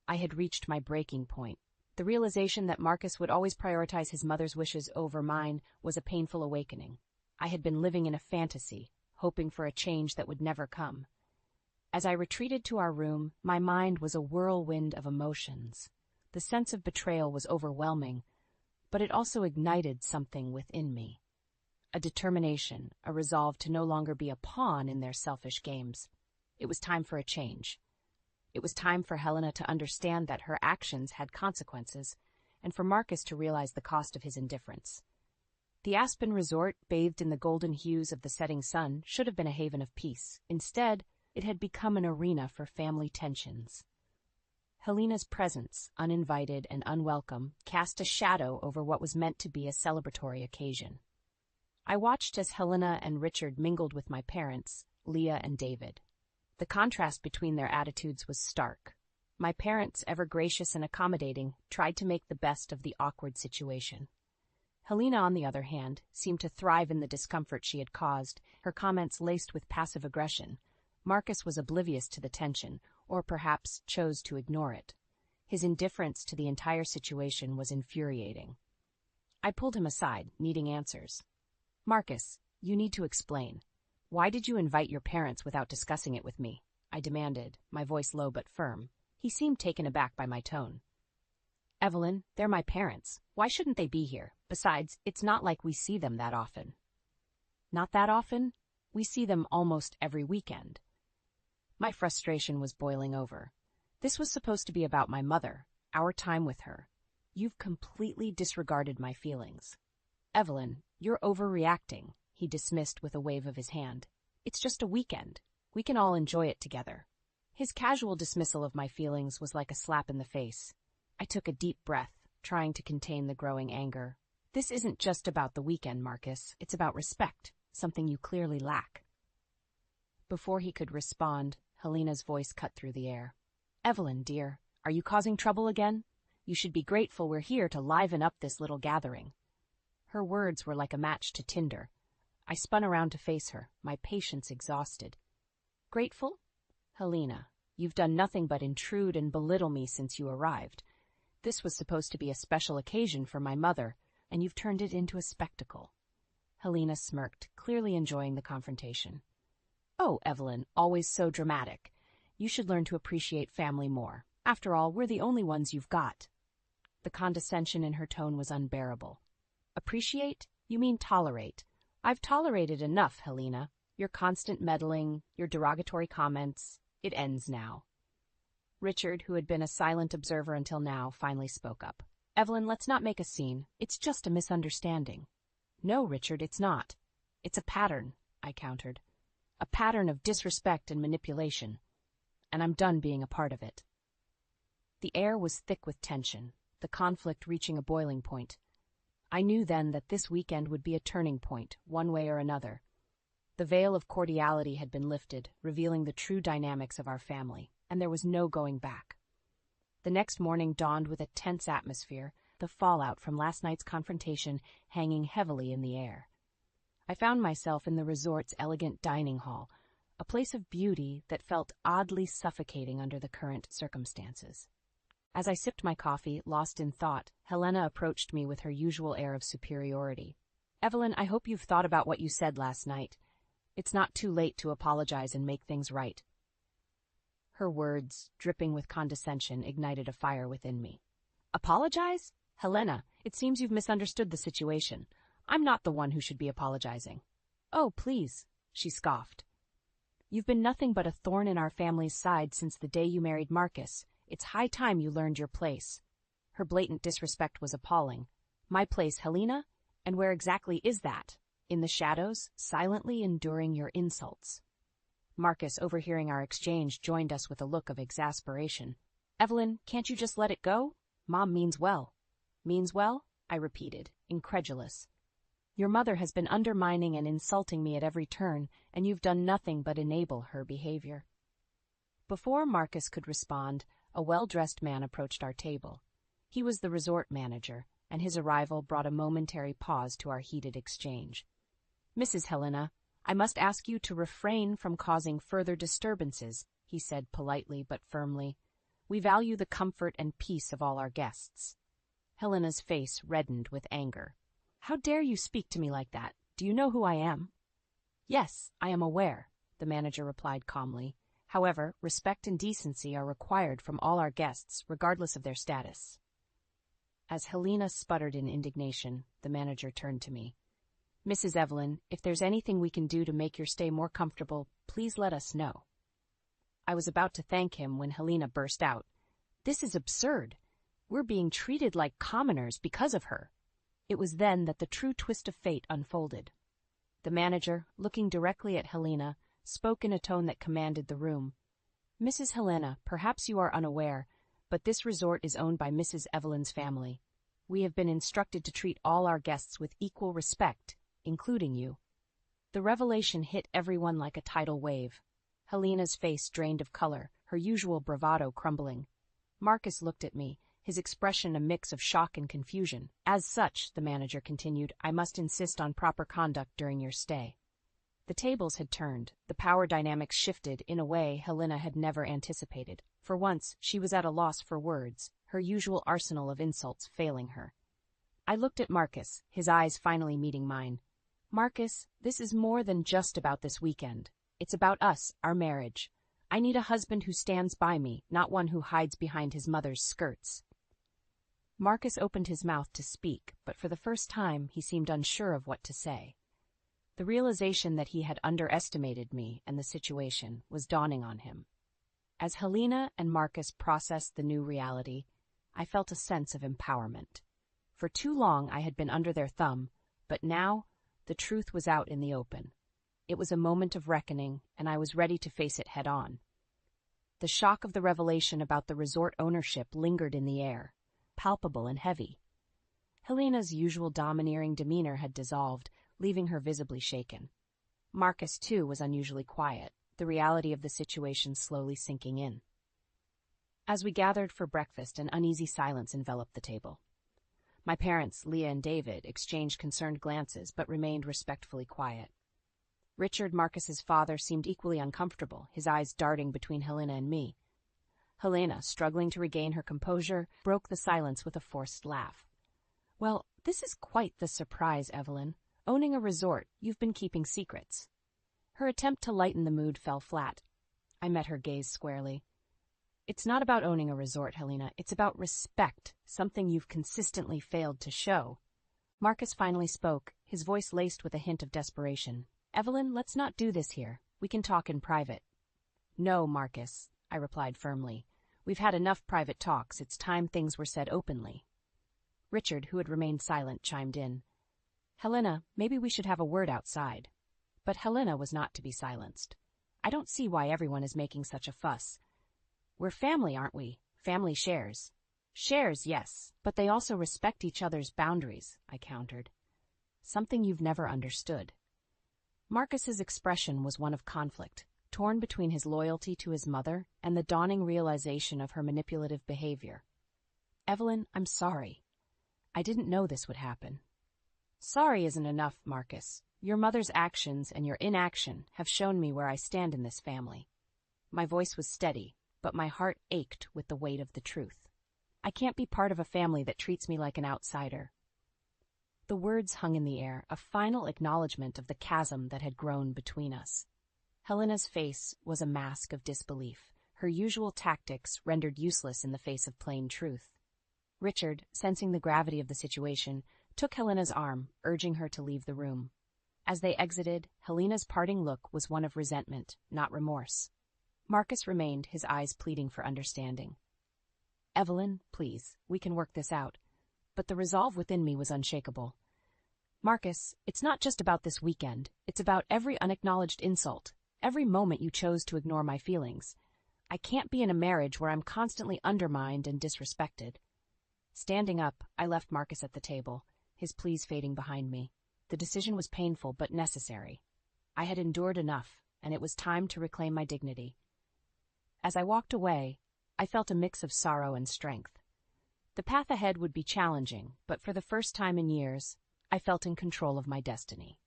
I had reached my breaking point. The realization that Marcus would always prioritize his mother's wishes over mine was a painful awakening. I had been living in a fantasy, hoping for a change that would never come. As I retreated to our room, my mind was a whirlwind of emotions. The sense of betrayal was overwhelming, but it also ignited something within me. A determination, a resolve to no longer be a pawn in their selfish games. It was time for a change. It was time for Helena to understand that her actions had consequences, and for Marcus to realize the cost of his indifference. The Aspen resort, bathed in the golden hues of the setting sun, should have been a haven of peace. Instead, it had become an arena for family tensions. Helena's presence, uninvited and unwelcome, cast a shadow over what was meant to be a celebratory occasion. I watched as Helena and Richard mingled with my parents, Leah and David. The contrast between their attitudes was stark. My parents, ever gracious and accommodating, tried to make the best of the awkward situation. Helena, on the other hand, seemed to thrive in the discomfort she had caused, her comments laced with passive aggression. Marcus was oblivious to the tension, or perhaps chose to ignore it. His indifference to the entire situation was infuriating. I pulled him aside, needing answers. "Marcus, you need to explain. Why did you invite your parents without discussing it with me?" I demanded, my voice low but firm. He seemed taken aback by my tone. "Evelyn, they're my parents. Why shouldn't they be here? Besides, it's not like we see them that often." "Not that often? We see them almost every weekend." My frustration was boiling over. This was supposed to be about my mother, our time with her. You've completely disregarded my feelings. "Evelyn, you're overreacting," he dismissed with a wave of his hand. "It's just a weekend. We can all enjoy it together." His casual dismissal of my feelings was like a slap in the face. I took a deep breath, trying to contain the growing anger. "This isn't just about the weekend, Marcus. It's about respect, something you clearly lack." Before he could respond, Helena's voice cut through the air. "Evelyn, dear, are you causing trouble again? You should be grateful we're here to liven up this little gathering." Her words were like a match to tinder. I spun around to face her, my patience exhausted. "Grateful? Helena, you've done nothing but intrude and belittle me since you arrived. This was supposed to be a special occasion for my mother, and you've turned it into a spectacle." Helena smirked, clearly enjoying the confrontation. "Oh, Evelyn, always so dramatic. You should learn to appreciate family more. After all, we're the only ones you've got." The condescension in her tone was unbearable. "Appreciate? You mean tolerate. I've tolerated enough, Helena. Your constant meddling, your derogatory comments. It ends now." Richard, who had been a silent observer until now, finally spoke up. "Evelyn, let's not make a scene. It's just a misunderstanding." "No, Richard, it's not. It's a pattern," I countered. "A pattern of disrespect and manipulation. And I'm done being a part of it." The air was thick with tension, the conflict reaching a boiling point. I knew then that this weekend would be a turning point, one way or another. The veil of cordiality had been lifted, revealing the true dynamics of our family, and there was no going back. The next morning dawned with a tense atmosphere, the fallout from last night's confrontation hanging heavily in the air. I found myself in the resort's elegant dining hall, a place of beauty that felt oddly suffocating under the current circumstances. As I sipped my coffee, lost in thought, Helena approached me with her usual air of superiority. "Evelyn, I hope you've thought about what you said last night. It's not too late to apologize and make things right." Her words, dripping with condescension, ignited a fire within me. "Apologize? Helena, it seems you've misunderstood the situation. I'm not the one who should be apologizing." "Oh, please," she scoffed. "You've been nothing but a thorn in our family's side since the day you married Marcus. It's high time you learned your place." Her blatant disrespect was appalling. My place, Helena? And where exactly is that? In the shadows, silently enduring your insults. Marcus, overhearing our exchange, joined us with a look of exasperation. "Evelyn, can't you just let it go? Mom means well." "Means well?" I repeated, incredulous. "Your mother has been undermining and insulting me at every turn, and you've done nothing but enable her behavior." Before Marcus could respond, a well-dressed man approached our table. He was the resort manager, and his arrival brought a momentary pause to our heated exchange. "Mrs. Helena, I must ask you to refrain from causing further disturbances," he said politely but firmly. "We value the comfort and peace of all our guests." Helena's face reddened with anger. "How dare you speak to me like that? Do you know who I am?" Yes, I am aware, the manager replied calmly. However, respect and decency are required from all our guests, regardless of their status. As Helena sputtered in indignation, the manager turned to me. Mrs. Evelyn, if there's anything we can do to make your stay more comfortable, please let us know. I was about to thank him when Helena burst out. This is absurd. We're being treated like commoners because of her. It was then that the true twist of fate unfolded. The manager, looking directly at Helena, spoke in a tone that commanded the room. Mrs. Helena, perhaps you are unaware, but this resort is owned by Mrs. Evelyn's family. We have been instructed to treat all our guests with equal respect, including you. The revelation hit everyone like a tidal wave. Helena's face drained of color, her usual bravado crumbling. Marcus looked at me, his expression a mix of shock and confusion. As such, the manager continued, I must insist on proper conduct during your stay. The tables had turned, the power dynamics shifted in a way Helena had never anticipated. For once, she was at a loss for words, her usual arsenal of insults failing her. I looked at Marcus, his eyes finally meeting mine. Marcus, this is more than just about this weekend. It's about us, our marriage. I need a husband who stands by me, not one who hides behind his mother's skirts. Marcus opened his mouth to speak, but for the first time he seemed unsure of what to say. The realization that he had underestimated me and the situation was dawning on him. As Helena and Marcus processed the new reality, I felt a sense of empowerment. For too long I had been under their thumb, but now the truth was out in the open. It was a moment of reckoning, and I was ready to face it head-on. The shock of the revelation about the resort ownership lingered in the air, palpable and heavy. Helena's usual domineering demeanor had dissolved, leaving her visibly shaken. Marcus, too, was unusually quiet, the reality of the situation slowly sinking in. As we gathered for breakfast, an uneasy silence enveloped the table. My parents, Leah and David, exchanged concerned glances but remained respectfully quiet. Richard, Marcus's father, seemed equally uncomfortable, his eyes darting between Helena and me. Helena, struggling to regain her composure, broke the silence with a forced laugh. Well, this is quite the surprise, Evelyn. Owning a resort, you've been keeping secrets. Her attempt to lighten the mood fell flat. I met her gaze squarely. It's not about owning a resort, Helena. It's about respect, something you've consistently failed to show. Marcus finally spoke, his voice laced with a hint of desperation. Evelyn, let's not do this here. We can talk in private. No, Marcus, I replied firmly. We've had enough private talks. It's time things were said openly. Richard, who had remained silent, chimed in. Helena, maybe we should have a word outside. But Helena was not to be silenced. I don't see why everyone is making such a fuss. We're family, aren't we? Family shares. Shares, yes, but they also respect each other's boundaries, I countered. Something you've never understood. Marcus's expression was one of conflict, torn between his loyalty to his mother and the dawning realization of her manipulative behavior. Evelyn, I'm sorry. I didn't know this would happen. Sorry isn't enough, Marcus. Your mother's actions and your inaction have shown me where I stand in this family. My voice was steady, but my heart ached with the weight of the truth. I can't be part of a family that treats me like an outsider. The words hung in the air, a final acknowledgement of the chasm that had grown between us. Helena's face was a mask of disbelief, her usual tactics rendered useless in the face of plain truth. Richard, sensing the gravity of the situation, took Helena's arm, urging her to leave the room. As they exited, Helena's parting look was one of resentment, not remorse. Marcus remained, his eyes pleading for understanding. Evelyn, please, we can work this out. But the resolve within me was unshakable. Marcus, it's not just about this weekend. It's about every unacknowledged insult, every moment you chose to ignore my feelings. I can't be in a marriage where I'm constantly undermined and disrespected. Standing up, I left Marcus at the table, his pleas fading behind me. The decision was painful but necessary. I had endured enough, and it was time to reclaim my dignity. As I walked away, I felt a mix of sorrow and strength. The path ahead would be challenging, but for the first time in years, I felt in control of my destiny.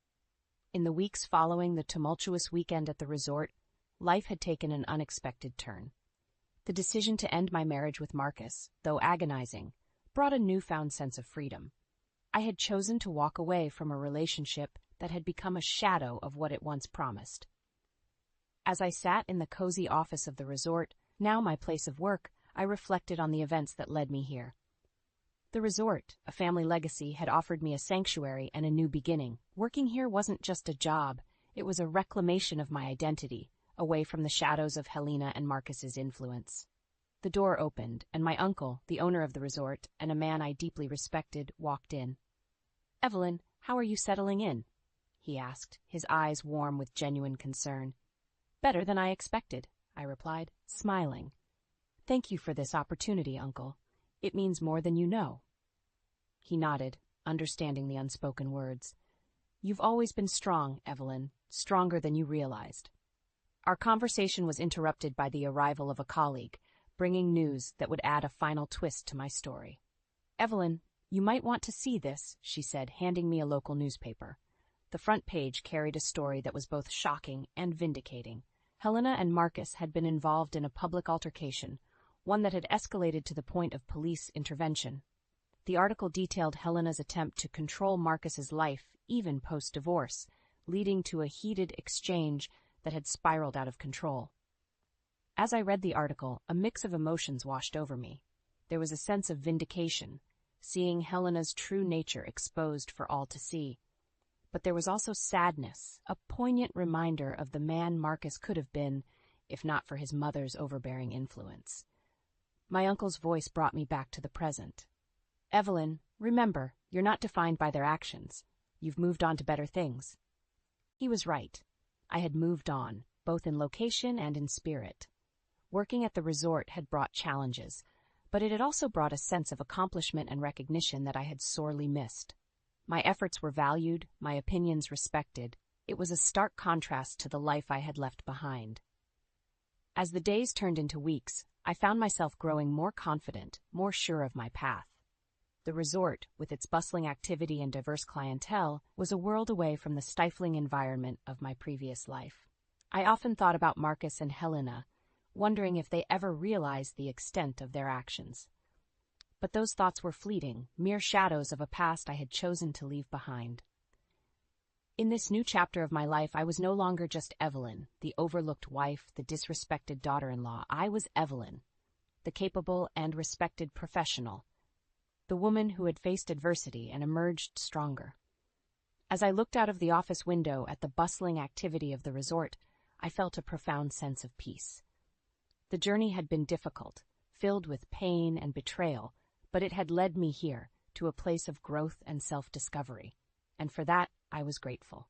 In the weeks following the tumultuous weekend at the resort, life had taken an unexpected turn. The decision to end my marriage with Marcus, though agonizing, brought a newfound sense of freedom. I had chosen to walk away from a relationship that had become a shadow of what it once promised. As I sat in the cozy office of the resort, now my place of work, I reflected on the events that led me here. The resort, a family legacy, had offered me a sanctuary and a new beginning. Working here wasn't just a job, it was a reclamation of my identity, away from the shadows of Helena and Marcus's influence. The door opened, and my uncle, the owner of the resort, and a man I deeply respected, walked in. "Evelyn, how are you settling in?" he asked, his eyes warm with genuine concern. "Better than I expected," I replied, smiling. "Thank you for this opportunity, Uncle. It means more than you know." He nodded, understanding the unspoken words. "You've always been strong, Evelyn, stronger than you realized." Our conversation was interrupted by the arrival of a colleague, bringing news that would add a final twist to my story. "Evelyn, you might want to see this," she said, handing me a local newspaper. The front page carried a story that was both shocking and vindicating. Helena and Marcus had been involved in a public altercation, one that had escalated to the point of police intervention. The article detailed Helena's attempt to control Marcus's life, even post-divorce, leading to a heated exchange that had spiraled out of control. As I read the article, a mix of emotions washed over me. There was a sense of vindication, seeing Helena's true nature exposed for all to see. But there was also sadness, a poignant reminder of the man Marcus could have been, if not for his mother's overbearing influence. My uncle's voice brought me back to the present. "Evelyn, remember, you're not defined by their actions. You've moved on to better things." He was right. I had moved on, both in location and in spirit. Working at the resort had brought challenges, but it had also brought a sense of accomplishment and recognition that I had sorely missed. My efforts were valued, my opinions respected. It was a stark contrast to the life I had left behind. As the days turned into weeks, I found myself growing more confident, more sure of my path. The resort, with its bustling activity and diverse clientele, was a world away from the stifling environment of my previous life. I often thought about Marcus and Helena, wondering if they ever realized the extent of their actions. But those thoughts were fleeting, mere shadows of a past I had chosen to leave behind. In this new chapter of my life, I was no longer just Evelyn, the overlooked wife, the disrespected daughter-in-law. I was Evelyn, the capable and respected professional, the woman who had faced adversity and emerged stronger. As I looked out of the office window at the bustling activity of the resort, I felt a profound sense of peace. The journey had been difficult, filled with pain and betrayal, but it had led me here, to a place of growth and self-discovery, and for that I was grateful.